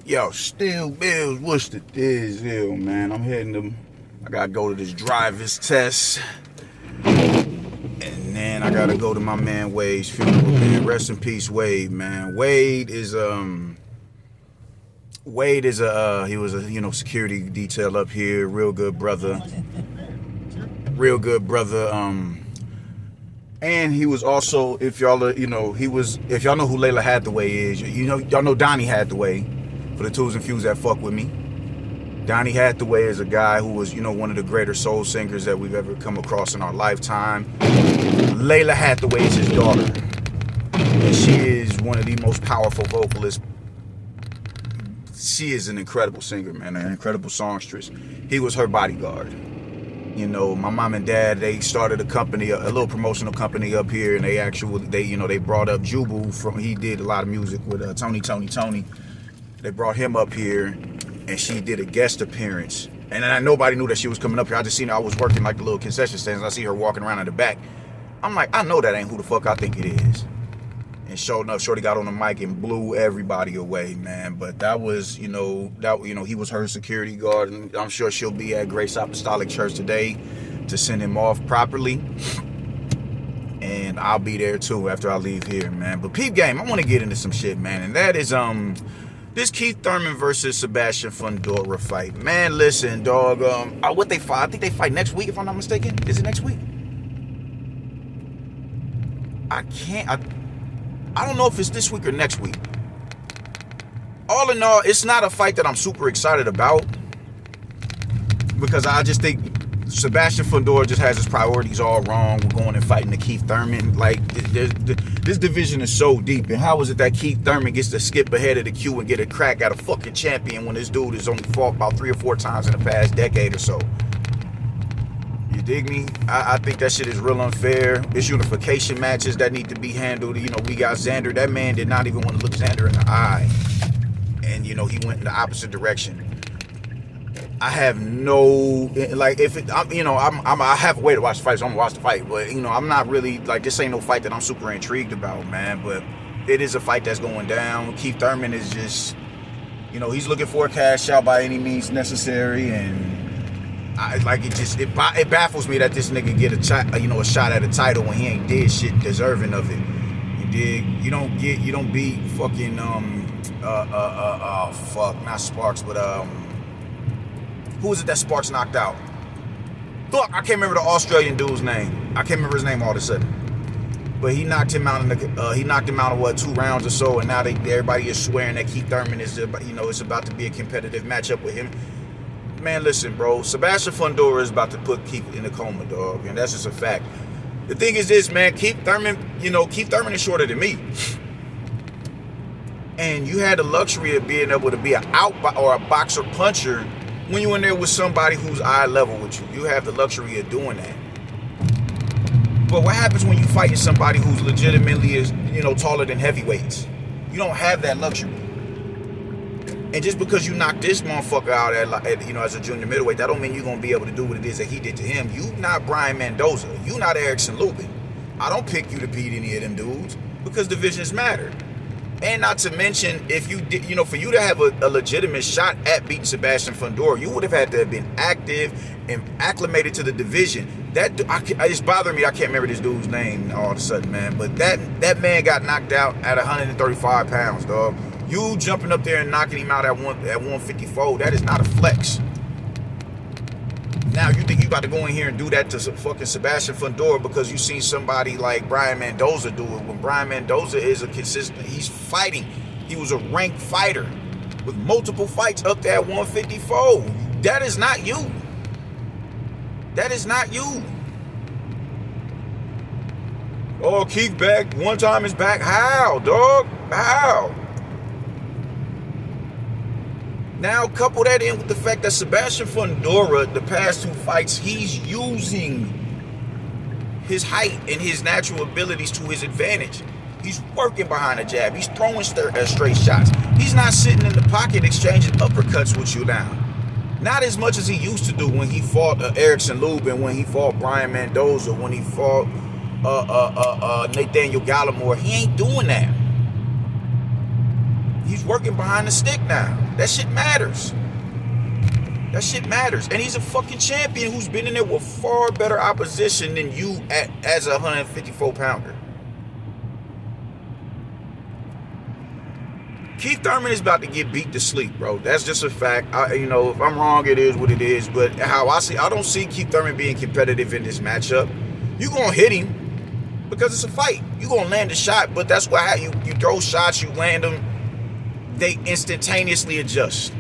Yo, still bills, what's the deal, man? I'm heading to, I gotta go to this driver's test. And then I gotta go to my man Wade's funeral, man. Rest in peace, Wade, man. Wade is he was a security detail up here, real good brother. And he was also, if y'all know who Layla Hathaway is, y'all know Donnie Hathaway. For the twos and fews that fuck with me, Donnie Hathaway is a guy who was, one of the greater soul singers that we've ever come across in our lifetime. Layla Hathaway is his daughter, and she is one of the most powerful vocalists. She is an incredible singer, man, an incredible songstress. He was her bodyguard. My mom and dad, they started a company, a little promotional company up here, and they brought up Jubu he did a lot of music with Tony. They brought him up here, and she did a guest appearance. And then nobody knew that she was coming up here. I just seen her. I was working like the little concession stands. I see her walking around in the back. I'm like, I know that ain't who the fuck I think it is. And sure enough, Shorty got on the mic and blew everybody away, man. But that was, he was her security guard, and I'm sure she'll be at Grace Apostolic Church today to send him off properly. And I'll be there too after I leave here, man. But peep game, I want to get into some shit, man. And that is this Keith Thurman versus Sebastian Fundora fight. Man, listen, dog. What they fight? I think they fight next week, if I'm not mistaken. Is it next week? I don't know if it's this week or next week. All in all, it's not a fight that I'm super excited about, because I just think Sebastian Fundora just has his priorities all wrong. We're going and fighting the Keith Thurman. Like, this division is so deep. And how is it that Keith Thurman gets to skip ahead of the queue and get a crack at a fucking champion when this dude has only fought about 3 or 4 times in the past decade or so? You dig me? I think that shit is real unfair. It's unification matches that need to be handled. We got Xander. That man did not even want to look Xander in the eye. And, he went in the opposite direction. I have no, like, I have a way to watch the fight, so I'm gonna watch the fight, but, I'm not really, like, this ain't no fight that I'm super intrigued about, man, but it is a fight that's going down. Keith Thurman is just, he's looking for a cash out by any means necessary, and it baffles me that this nigga get a shot at a title when he ain't did shit deserving of it. You dig? You don't beat fucking, not Sparks, but, who was it that Sparks knocked out? Fuck, I can't remember the Australian dude's name. I can't remember his name all of a sudden. But he knocked him out in what, 2 rounds or so, and now everybody is swearing that Keith Thurman is, it's about to be a competitive matchup with him. Man, listen, bro. Sebastian Fundora is about to put Keith in a coma, dog, and that's just a fact. The thing is this, man. Keith Thurman is shorter than me. And you had the luxury of being able to be a boxer puncher when you're in there with somebody who's eye level with you. You have the luxury of doing that. But what happens when you fighting somebody who's legitimately taller than heavyweights? You don't have that luxury. And just because you knock this motherfucker out as a junior middleweight, that don't mean you're gonna be able to do what it is that he did to him. You not Brian Mendoza. You not Erickson Lubin. I don't pick you to beat any of them dudes, because divisions matter. And not to mention, if you did, for you to have a legitimate shot at beating Sebastian Fundora, you would have had to have been active and acclimated to the division. It's bothering me. I can't remember this dude's name all of a sudden, man. But that man got knocked out at 135 pounds, dog. You jumping up there and knocking him out at 154, that is not a flex. Now you think you about to go in here and do that to fucking Sebastian Fundora because you seen somebody like Brian Mendoza do it, when Brian Mendoza is he's fighting. He was a ranked fighter with multiple fights up there at 154. That is not you. That is not you. Oh, Keith back. One time is back. How, dog? How? Now, couple that in with the fact that Sebastian Fundora, the past 2 fights, he's using his height and his natural abilities to his advantage. He's working behind the jab. He's throwing straight shots. He's not sitting in the pocket exchanging uppercuts with you now. Not as much as he used to do when he fought Erickson Lubin, when he fought Brian Mendoza, when he fought Nathaniel Gallimore. He ain't doing that. He's working behind the stick now. That shit matters. That shit matters. And he's a fucking champion who's been in there with far better opposition than you as a 154-pounder. Keith Thurman is about to get beat to sleep, bro. That's just a fact. If I'm wrong, it is what it is. But how I don't see Keith Thurman being competitive in this matchup. You gonna hit him because it's a fight. You gonna land a shot, but that's why you throw shots, you land them. They instantaneously adjust.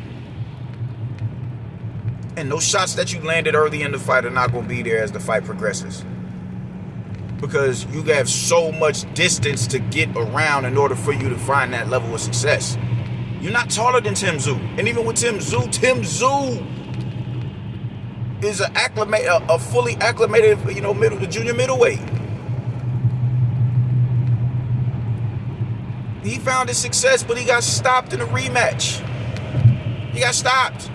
And those shots that you landed early in the fight are not going to be there as the fight progresses. Because you have so much distance to get around in order for you to find that level of success. You're not taller than Tim Tszyu. And even with Tim Tszyu is a fully acclimated, the junior middleweight. He found his success, but he got stopped in a rematch. He got stopped.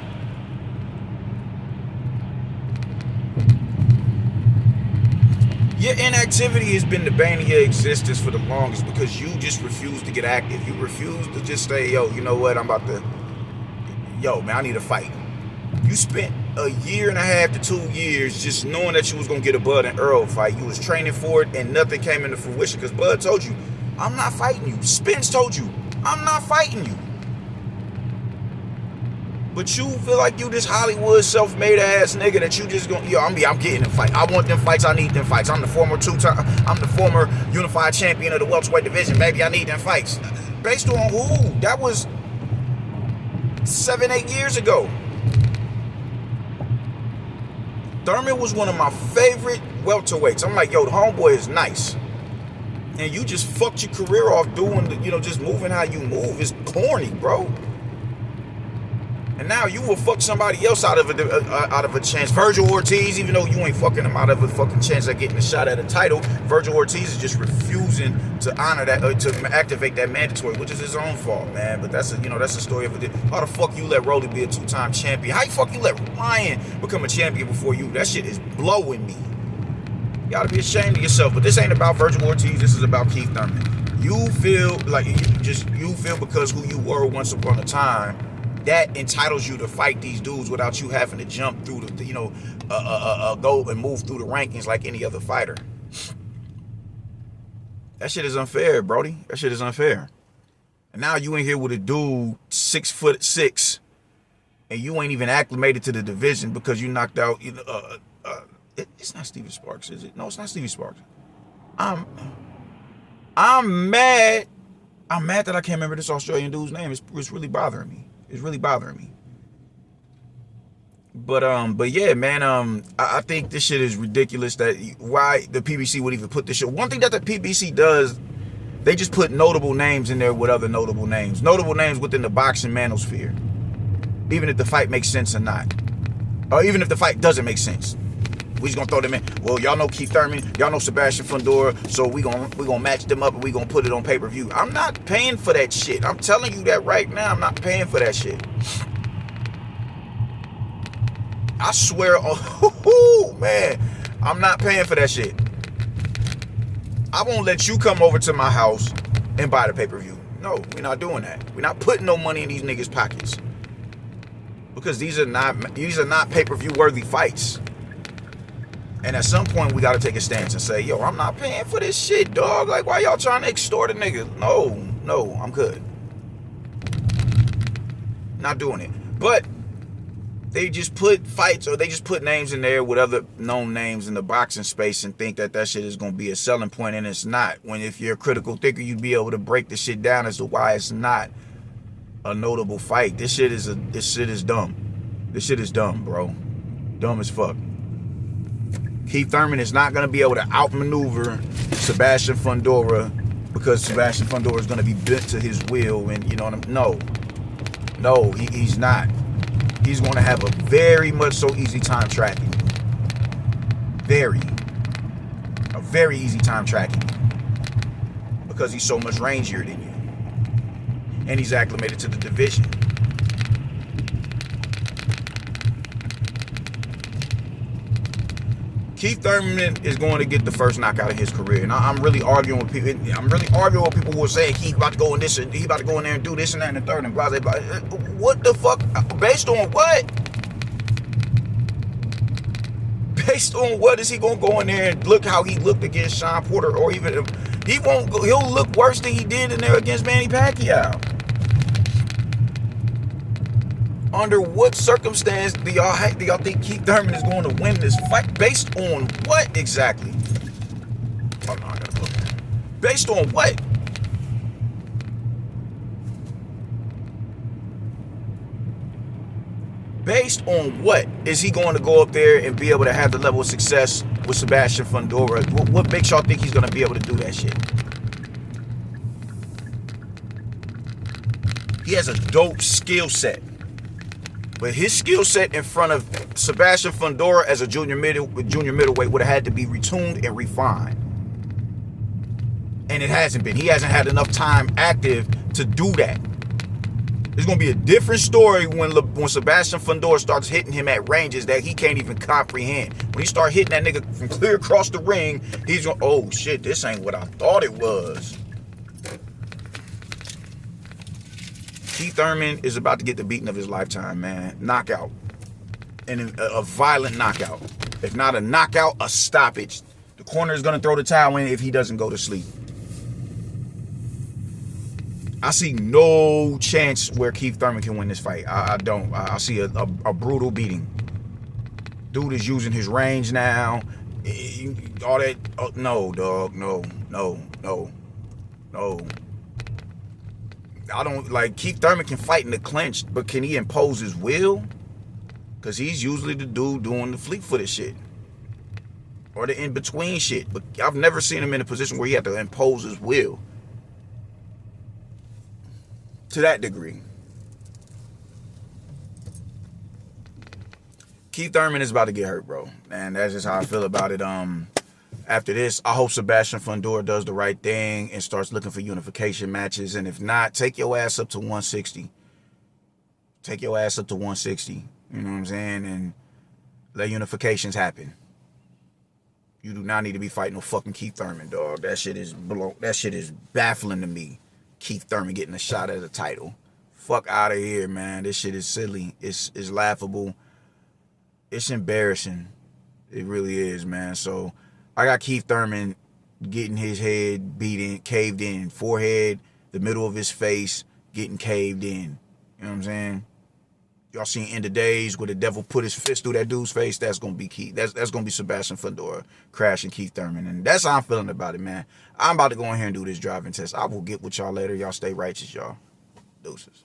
Your inactivity has been the bane of your existence for the longest because you just refuse to get active. You refuse to just say, yo, you know what, I need a fight. You spent a year and a half to 2 years just knowing that you was going to get a Bud and Earl fight. You was training for it and nothing came into fruition because Bud told you, I'm not fighting you. Spence told you, I'm not fighting you. But you feel like you this Hollywood self-made ass nigga that you just gonna, I'm getting them fight. I want them fights, I need them fights. I'm the former unified champion of the welterweight division, baby. I need them fights. Based on who? That was 7-8 years ago. Thurman was one of my favorite welterweights. I'm like, yo, the homeboy is nice. And you just fucked your career off doing just moving how you move. It's corny, bro. And now you will fuck somebody else out of a chance. Virgil Ortiz, even though you ain't fucking him out of a fucking chance at getting a shot at a title, Virgil Ortiz is just refusing to honor that, to activate that mandatory, which is his own fault, man. But that's a story of it. How the fuck you let Rolly be a 2-time champion? How the fuck you let Ryan become a champion before you? That shit is blowing me. You gotta be ashamed of yourself. But this ain't about Virgil Ortiz. This is about Keith Thurman. You feel like you feel because who you were once upon a time, that entitles you to fight these dudes without you having to jump through go and move through the rankings like any other fighter. That shit is unfair, Brody. That shit is unfair. And now you in here with a dude 6'6", and you ain't even acclimated to the division because you knocked out. It's not Stevie Sparks, is it? No, it's not Stevie Sparks. I'm mad. I'm mad that I can't remember this Australian dude's name. It's really bothering me. It's really bothering me. But yeah, man, I think this shit is ridiculous that why the PBC would even put this shit. One thing that the PBC does, they just put notable names in there with other notable names. Notable names within the boxing manosphere. Even if the fight makes sense or not. Or even if the fight doesn't make sense. We just gonna throw them in. Well, y'all know Keith Thurman, y'all know Sebastian Fundora, so we gonna match them up and we gonna put it on pay-per-view. I'm not paying for that shit. I'm telling you that right now. I'm not paying for that shit. I swear, oh man, I'm not paying for that shit. I won't let you come over to my house and buy the pay-per-view. No, we're not doing that. We're not putting no money in these niggas' pockets. Because these are not pay-per-view worthy fights. And at some point, we got to take a stance and say, yo, I'm not paying for this shit, dog. Like, why y'all trying to extort a nigga? No, I'm good. Not doing it. But they just put fights or they just put names in there with other known names in the boxing space and think that that shit is going to be a selling point, and it's not. When if you're a critical thinker, you'd be able to break the shit down as to why it's not a notable fight. This shit is dumb. This shit is dumb, bro. Dumb as fuck. Keith Thurman is not going to be able to outmaneuver Sebastian Fundora because Sebastian Fundora is going to be bent to his will, and you know what No, he's not. He's going to have a very much so easy time tracking. A very easy time tracking. Because he's so much rangier than you. And he's acclimated to the division. Keith Thurman is going to get the first knockout of his career, and I'm really arguing with people. I'm really arguing with people who are saying Keith about to go in this, and he about to go in there and do this and that and the third and blah blah blah. What the fuck? Based on what? Based on what is he gonna go in there and look how he looked against Sean Porter, or even he won't? He'll look worse than he did in there against Manny Pacquiao. Under what circumstance do y'all think Keith Thurman is going to win this fight? Based on what exactly? Oh no, I gotta look. Based on what? Based on what is he going to go up there and be able to have the level of success with Sebastian Fundora? What makes y'all think he's going to be able to do that shit? He has a dope skill set. But his skill set in front of Sebastian Fundora as a junior middleweight would have had to be retuned and refined. And it hasn't been. He hasn't had enough time active to do that. It's going to be a different story when Sebastian Fundora starts hitting him at ranges that he can't even comprehend. When he start hitting that nigga from clear across the ring, he's going, oh shit, this ain't what I thought it was. Keith Thurman is about to get the beating of his lifetime, man. Knockout. And a violent knockout. If not a knockout, a stoppage. The corner is going to throw the towel in if he doesn't go to sleep. I see no chance where Keith Thurman can win this fight. I don't. I see a brutal beating. Dude is using his range now. All that. Oh, no, dog. No. I don't like Keith Thurman can fight in the clinch, but can he impose his will? Because he's usually the dude doing the fleet-footed shit. Or the in-between shit. But I've never seen him in a position where he had to impose his will. To that degree. Keith Thurman is about to get hurt, bro. And that's just how I feel about it. After this, I hope Sebastian Fundora does the right thing and starts looking for unification matches. And if not, take your ass up to 160. Take your ass up to 160. You know what I'm saying? And let unifications happen. You do not need to be fighting no fucking Keith Thurman, dog. That shit is baffling to me. Keith Thurman getting a shot at the title. Fuck out of here, man. This shit is silly. It's laughable. It's embarrassing. It really is, man. So I got Keith Thurman getting his head caved in. Forehead, the middle of his face getting caved in. You know what I'm saying? Y'all seen End of Days where the devil put his fist through that dude's face? That's gonna be Keith. That's gonna be Sebastian Fundora crashing Keith Thurman. And that's how I'm feeling about it, man. I'm about to go in here and do this driving test. I will get with y'all later. Y'all stay righteous, y'all. Deuces.